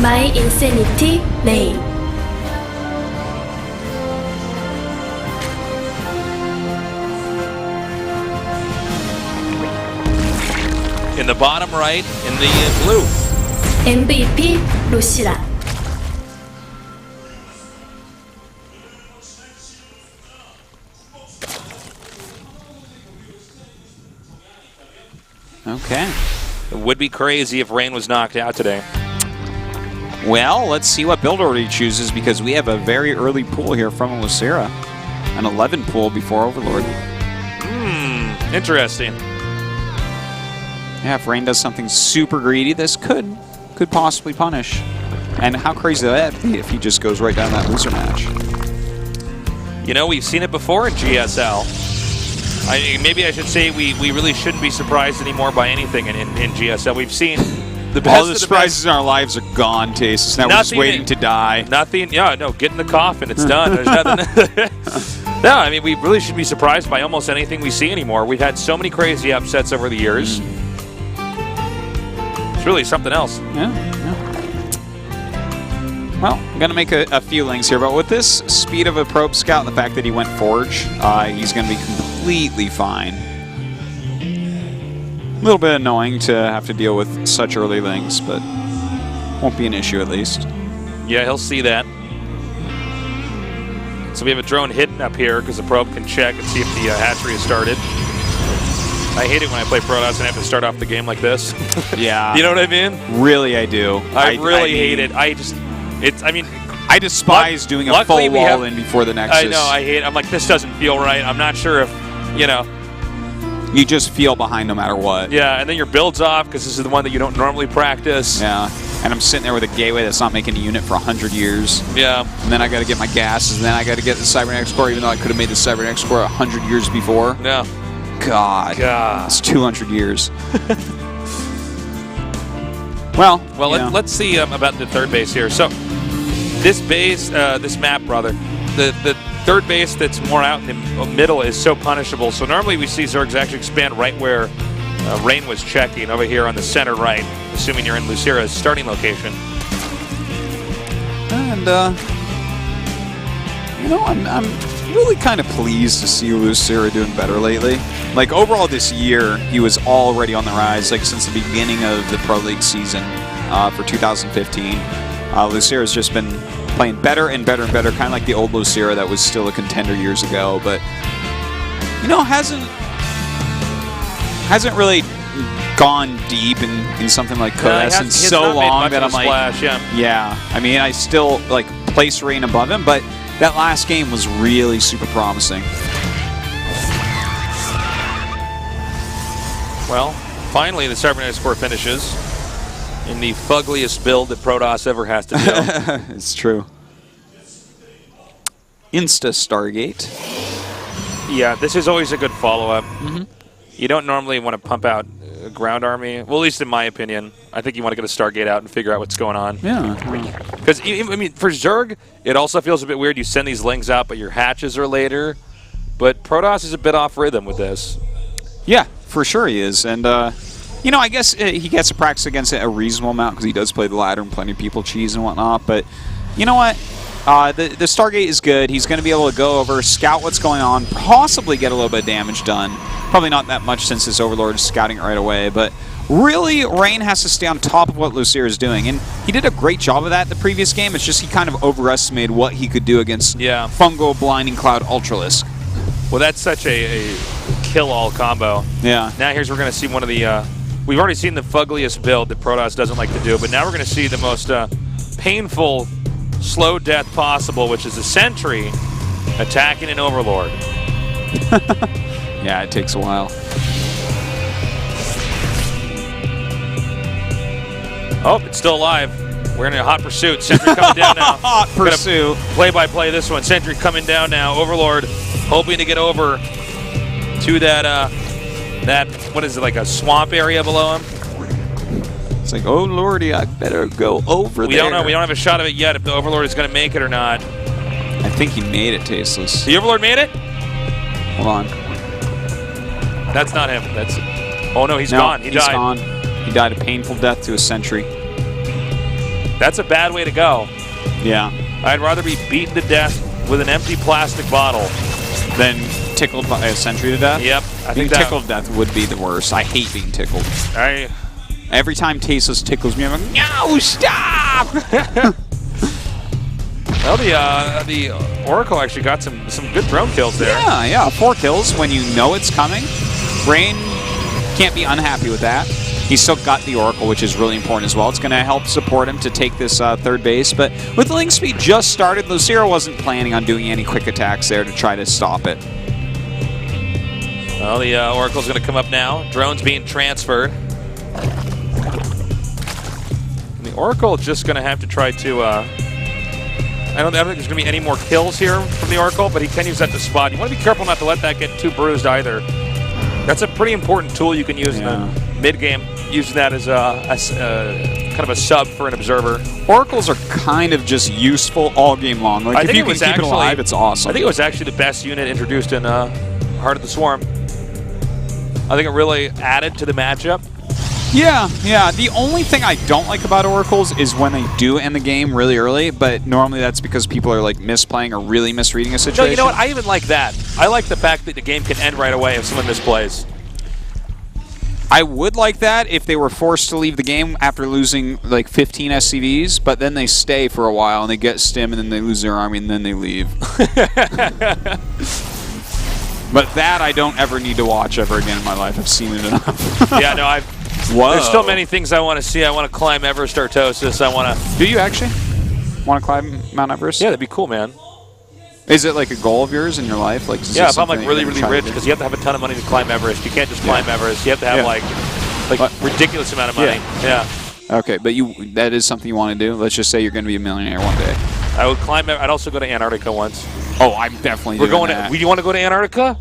My Insanity Rain. In the bottom right, in the blue. MVP Losira. Okay. It would be crazy if Rain was knocked out today. Well, let's see what build order he chooses because we have a very early pool here from Losira. an 11 pool before Overlord. Interesting. Yeah, if Rain does something super greedy, this could possibly punish. And how crazy would that be if he just goes right down that loser match? You know, we've seen it before in GSL. Maybe I should say we really shouldn't be surprised anymore by anything in GSL. We've seen the best. All the surprises in our lives are gone, Taste. Now we're just waiting to die. Nothing. Yeah, no. Get in the coffin. It's done. There's nothing. No, I mean, we really should be surprised by almost anything we see anymore. We've had so many crazy upsets over the years. It's really something else. Yeah. Well, I'm going to make a few links here, but with this speed of a probe scout and the fact that he went Forge, he's going to be completely fine. A little bit annoying to have to deal with such early links, but won't be an issue at least. Yeah, he'll see that. So we have a drone hidden up here because the probe can check and see if the hatchery has started. I hate it when I play Protoss and I have to start off the game like this. Yeah. You know what I mean? Really, I do. I really hate it. I despise doing a full wall in before the Nexus. I know, I hate it. I'm like, this doesn't feel right. I'm not sure if, you know. You just feel behind no matter what. Yeah, and then your build's off because this is the one that you don't normally practice. Yeah, and I'm sitting there with a gateway that's not making a unit for 100 years. Yeah. And then I got to get my gases, and then I got to get the Cybernetics core, even though I could have made the Cybernetics core 100 years before. Yeah. God. It's 200 years. Well, let's see about the third base here. So this base, this map, rather, the third base that's more out in the middle is so punishable. So normally we see Zergs actually expand right where Rain was checking, over here on the center right, assuming you're in Losira's starting location. And, you know, I'm really kind of pleased to see Losira doing better lately. Like, overall this year, he was already on the rise, like, since the beginning of the Pro League season for 2015. Losira's just been playing better and better and better, kind of like the old Losira that was still a contender years ago, but, you know, hasn't really gone deep in something like Code S in so long that I'm like, yeah, I mean, I still, like, place Rain above him, but that last game was really super promising. Well, finally the Cybernetics core finishes in the fuggliest build that Protoss ever has to do. It's true. Insta Stargate. Yeah, this is always a good follow-up. You don't normally want to pump out a ground army. Well, at least in my opinion. I think you want to get a Stargate out and figure out what's going on. Yeah. Because, I mean, for Zerg, it also feels a bit weird. You send these lings out, but your hatches are later. But Protoss is a bit off rhythm with this. Yeah, for sure he is. And, you know, I guess he gets to practice against it a reasonable amount because he does play the ladder and plenty of people cheese and whatnot. But, you know what? The Stargate is good. He's going to be able to go over, scout what's going on, possibly get a little bit of damage done. Probably not that much since his Overlord is scouting it right away. But really, Rain has to stay on top of what Losira is doing. And he did a great job of that in the previous game. It's just he kind of overestimated what he could do against Fungal, Blinding Cloud, Ultralisk. Well, that's such a kill-all combo. Yeah. Now here's we're going to see one of the... we've already seen the fuggliest build that Protoss doesn't like to do, but now we're going to see the most painful slow death possible, which is a Sentry attacking an Overlord. Yeah, it takes a while. Oh, it's still alive. We're in a hot pursuit. Sentry coming down now. Hot pursuit. Play-by-play this one. Sentry coming down now. Overlord hoping to get over to that, what is it, like a swamp area below him? It's like, oh lordy, I better go over there. We don't know. We don't have a shot of it yet if the Overlord is going to make it or not. I think he made it, Tasteless. The Overlord made it? Hold on. That's not him. That's. Oh no, he's gone. He died. Gone. He died a painful death to a Sentry. That's a bad way to go. Yeah. I'd rather be beaten to death with an empty plastic bottle than tickled by a Sentry to death. Yep. I think tickled to death would be the worst. I hate being tickled. Every time Tasteless tickles me, I'm like, no, stop! Well, the Oracle actually got some good drone kills there. Yeah, 4 kills when you know it's coming. Rain can't be unhappy with that. He's still got the Oracle, which is really important as well. It's going to help support him to take this third base. But with the Link speed just started, Losira wasn't planning on doing any quick attacks there to try to stop it. Well, the Oracle's going to come up now. Drone's being transferred. And the Oracle just going to have to try to... I don't think there's going to be any more kills here from the Oracle, but he can use that to spot. You want to be careful not to let that get too bruised either. That's a pretty important tool you can use in the mid-game. Use that as kind of a sub for an observer. Oracles are kind of just useful all game long. Like, if you can keep it alive, it's awesome. I think it was actually the best unit introduced in Heart of the Swarm. I think it really added to the matchup. Yeah. The only thing I don't like about Oracles is when they do end the game really early, but normally that's because people are like misplaying or really misreading a situation. No, you know what? I even like that. I like the fact that the game can end right away if someone misplays. I would like that if they were forced to leave the game after losing like 15 SCVs, but then they stay for a while and they get stim and then they lose their army and then they leave. But that I don't ever need to watch ever again in my life. I've seen it enough. Yeah, no, there's still many things I want to see. I want to climb Everest Artosis. I want to... Do you actually want to climb Mount Everest? Yeah, that'd be cool, man. Is it like a goal of yours in your life? Like, yeah, if I'm like really rich, because you have to have a ton of money to climb Everest. You can't just climb Everest. You have to have like ridiculous amount of money. Yeah. Okay, but that is something you want to do? Let's just say you're going to be a millionaire one day. I would climb. I'd also go to Antarctica once. Oh, I'm definitely doing that. You want to go to Antarctica?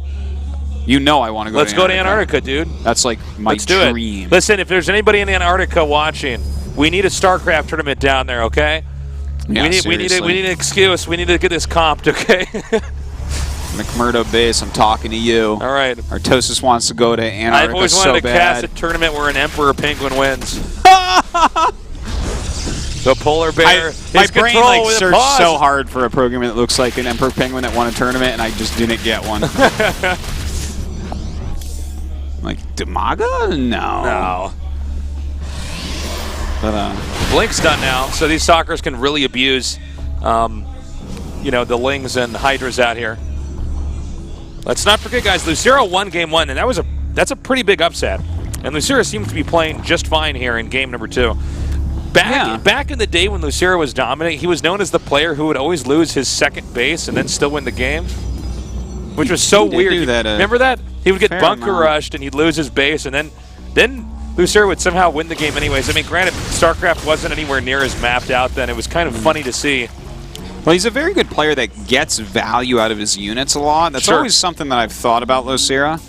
You know I want to go Let's go to Antarctica, dude. That's like my dream. Listen, if there's anybody in Antarctica watching, we need a StarCraft tournament down there, okay? Yeah, we need an excuse. We need to get this comped, okay? McMurdo Base, I'm talking to you. All right. Artosis wants to go to Antarctica. I've always wanted to cast a tournament where an Emperor Penguin wins. The polar bear. My brain searched so hard for a program that looks like an Emperor Penguin that won a tournament, and I just didn't get one. Like Damaga? No. But Blink's done now, so these Sockers can really abuse, the Lings and Hydras out here. Let's not forget, guys, Losira won game 1, and that's a pretty big upset. And Losira seems to be playing just fine here in game number 2. Back in the day when Losira was dominant, he was known as the player who would always lose his second base and then still win the game, which was so weird. Remember that? He would get bunker rushed and he'd lose his base, and then Losira would somehow win the game anyways. I mean, granted, StarCraft wasn't anywhere near as mapped out then. It was kind of funny to see. Well, he's a very good player that gets value out of his units a lot. That's always something that I've thought about Losira.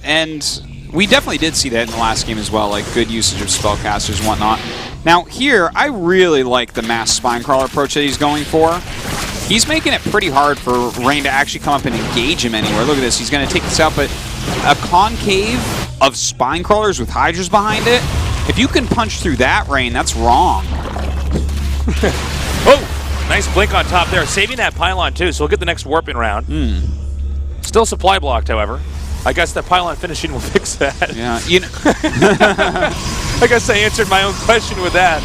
And we definitely did see that in the last game as well, like good usage of spellcasters and whatnot. Now here, I really like the mass Spinecrawler approach that he's going for. He's making it pretty hard for Rain to actually come up and engage him anywhere. Look at this, he's going to take this out, but a concave of Spinecrawlers with Hydras behind it, if you can punch through that, Rain, that's wrong. Oh, nice blink on top there, saving that pylon too, so we'll get the next warping round. Still supply blocked, however. I guess that pylon finishing will fix that. Yeah, I guess I answered my own question with that.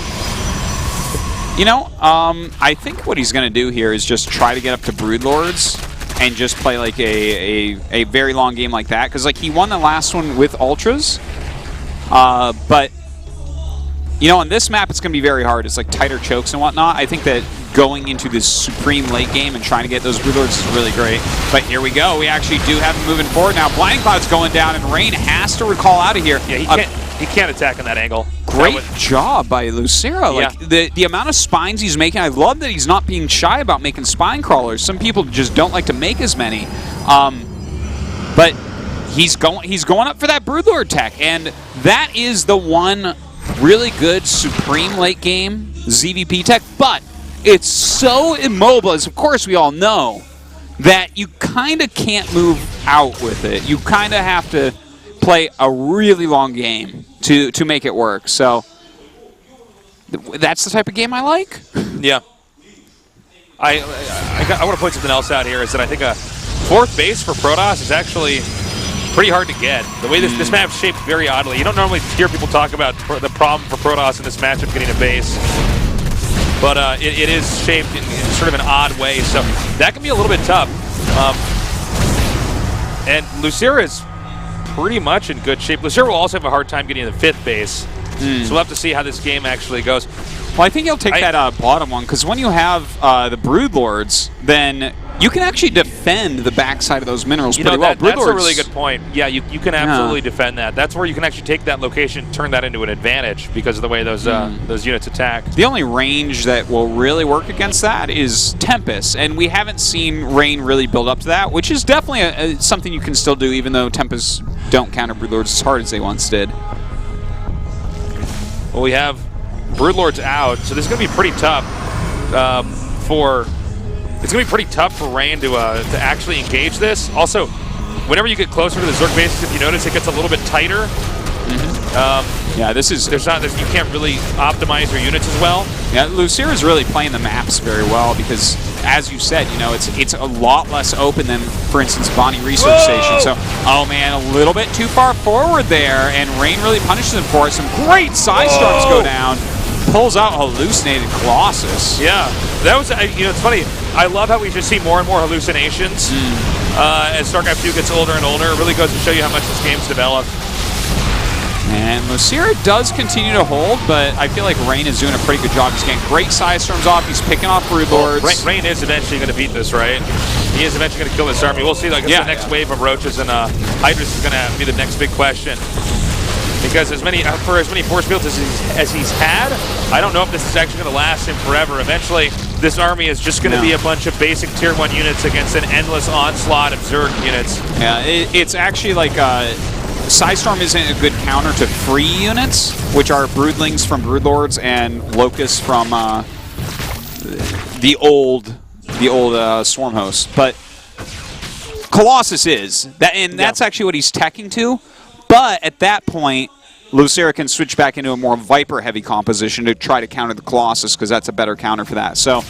I think what he's going to do here is just try to get up to Broodlords and just play like a very long game like that. Because like he won the last one with Ultras, but on this map it's going to be very hard. It's like tighter chokes and whatnot. I think that going into this supreme late game and trying to get those Broodlords is really great. But here we go. We actually do have him moving forward now. Blinding Cloud's going down, and Rain has to recall out of here. Yeah, he can't attack on that angle. Great job by Losira. Like the amount of spines he's making, I love that he's not being shy about making spine crawlers. Some people just don't like to make as many. But he's going up for that Broodlord tech, and that is the one really good supreme late game ZVP tech, but it's so immobile, as of course we all know, that you kind of can't move out with it. You kind of have to play a really long game to make it work. So that's the type of game I like. Yeah. I want to point something else out here, is that I think a fourth base for Protoss is actually pretty hard to get. The way this map's shaped very oddly. You don't normally hear people talk about the problem for Protoss in this matchup getting a base. But it is shaped in sort of an odd way, so that can be a little bit tough. And Losira is pretty much in good shape. Losira will also have a hard time getting to the 5th base. So we'll have to see how this game actually goes. Well, I think he'll take that bottom one, because when you have the Broodlords, then you can actually defend the backside of those minerals pretty well. That's a really good point. Yeah, you can absolutely defend that. That's where you can actually take that location, turn that into an advantage because of the way those units attack. The only range that will really work against that is Tempest, and we haven't seen Rain really build up to that, which is definitely something you can still do, even though Tempests don't counter Broodlords as hard as they once did. Well, we have Broodlords out, so this is going to be pretty tough for Rain to actually engage this. Also, whenever you get closer to the Zerg bases, if you notice, it gets a little bit tighter. Yeah, this is... you can't really optimize your units as well. Yeah, Losira is really playing the maps very well because, as you said, you know, it's a lot less open than, for instance, Bonnie Research Station. So, oh man, a little bit too far forward there, and Rain really punishes him for it. Some great side storms go down. Pulls out Hallucinated Colossus. Yeah, that was, it's funny. I love how we just see more and more hallucinations as StarCraft II gets older and older. It really goes to show you how much this game's developed. And Losira does continue to hold, but I feel like Rain is doing a pretty good job. He's getting great side storms off. He's picking off Broodlords. Rain is eventually going to beat this, right? He is eventually going to kill this army. We'll see. I guess the next wave of Roaches and Hydras is going to be the next big question. Because for as many force fields as he's had, I don't know if this is actually going to last him forever. Eventually, this army is just going to be a bunch of basic Tier 1 units against an endless onslaught of Zerg units. Yeah, it's actually like Psystorm isn't a good counter to free units, which are Broodlings from Broodlords and Locusts from the old Swarm host. But Colossus is that's actually what he's teching to. But at that point, Losira can switch back into a more Viper-heavy composition to try to counter the Colossus, because that's a better counter for that. So,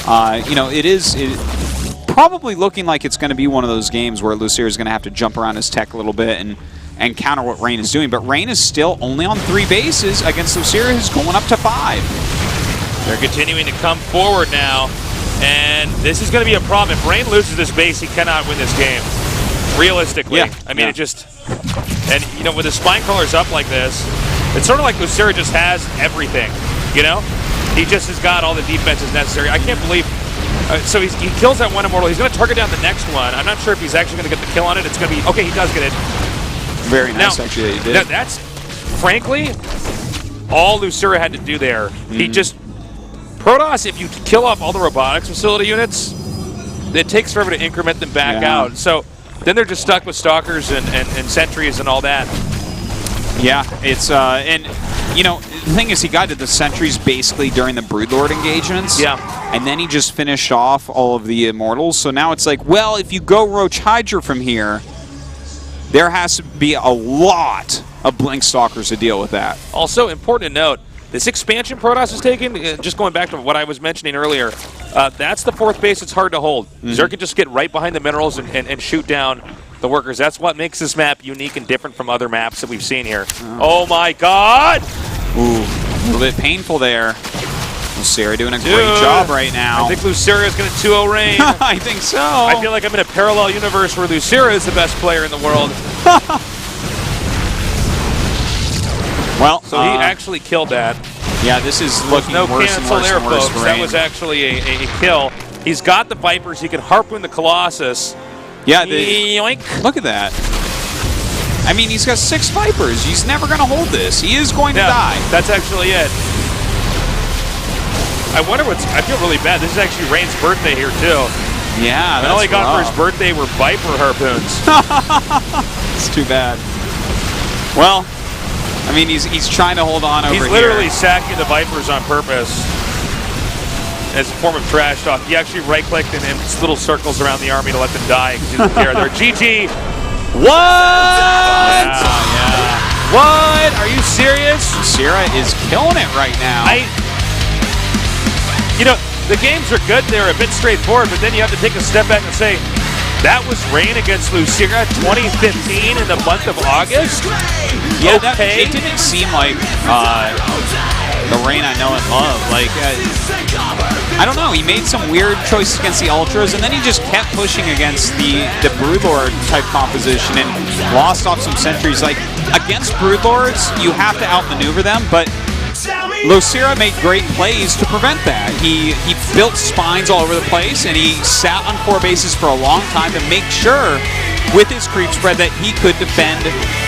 it is probably looking like it's going to be one of those games where Losira is going to have to jump around his tech a little bit and counter what Rain is doing. But Rain is still only on 3 bases against Losira, who's going up to 5. They're continuing to come forward now, and this is going to be a problem. If Rain loses this base, he cannot win this game. Realistically. It just... And, with his spine crawlers up like this, it's sort of like Losira just has everything, He just has got all the defenses necessary. I can't believe... so he kills that one Immortal. He's going to target down the next one. I'm not sure if he's actually going to get the kill on it. It's going to be... Okay, he does get it. Very nice, actually, that he did. That's, frankly, all Losira had to do there. He just... Protoss, if you kill off all the robotics facility units, it takes forever to increment them back out. So... Then they're just stuck with Stalkers and Sentries and all that. Yeah, it's, the thing is, he got to the Sentries basically during the Broodlord engagements. Yeah. And then he just finished off all of the Immortals. So now it's like, well, if you go Roach Hydra from here, there has to be a lot of Blink Stalkers to deal with that. Also, important to note, this expansion Protoss is taking, just going back to what I was mentioning earlier, that's the 4th base it's hard to hold. Zerg can just get right behind the minerals and shoot down the workers. That's what makes this map unique and different from other maps that we've seen here. Oh my god! Ooh, a little bit painful there. Losira doing a great job right now. I think Losira is going to 2-0 Rain. I think so. I feel like I'm in a parallel universe where Losira is the best player in the world. Well, so he actually killed that. Yeah, this is looking worse and worse and worse for Rain. That was actually a kill. He's got the Vipers. He can harpoon the Colossus. Yeah, look at that. I mean, he's got 6 Vipers. He's never going to hold this. He is going to die. That's actually it. I wonder I feel really bad. This is actually Rain's birthday here, too. Yeah, and all he got for his birthday were Viper harpoons. It's too bad. Well... I mean, he's trying to hold on over here. He's literally sacking the Vipers on purpose as a form of trash talk. He actually right-clicked and little circles around the army to let them die because he doesn't care. They're GG. What? Yeah. What? Are you serious? Losira is killing it right now. The games are good. They're a bit straightforward, but then you have to take a step back and say, that was Rain against Losira 2015 in the month of August? Yeah, it didn't seem like the Rain I know and love. Like, I don't know. He made some weird choices against the Ultras, and then he just kept pushing against the Broodlord type composition and lost off some sentries. Like, against Broodlords, you have to outmaneuver them, but Losira made great plays to prevent that. He built spines all over the place, and he sat on 4 bases for a long time to make sure, with his creep spread, that he could defend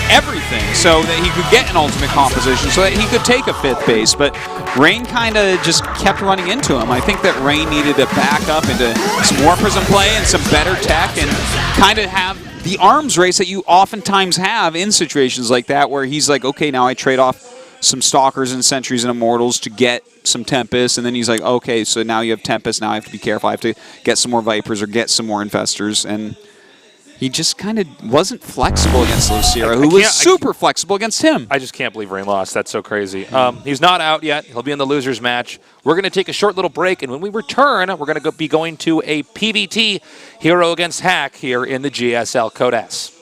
everything so that he could get an ultimate composition, so that he could take a 5th base. But Rain kind of just kept running into him. I think that Rain needed to back up into some more Prism play and some better tech and kind of have the arms race that you oftentimes have in situations like that, where he's like, okay, now I trade off some Stalkers and Sentries and Immortals to get some Tempest, and then he's like, okay, so now you have Tempest, now I have to be careful, I have to get some more Vipers or get some more Infestors, and he just kind of wasn't flexible against Losira, who was super flexible against him. I just can't believe Rain lost. That's so crazy. He's not out yet. He'll be in the losers match. We're going to take a short little break, and when we return, we're going to be going to a PvT Hero against Hack here in the GSL Code S.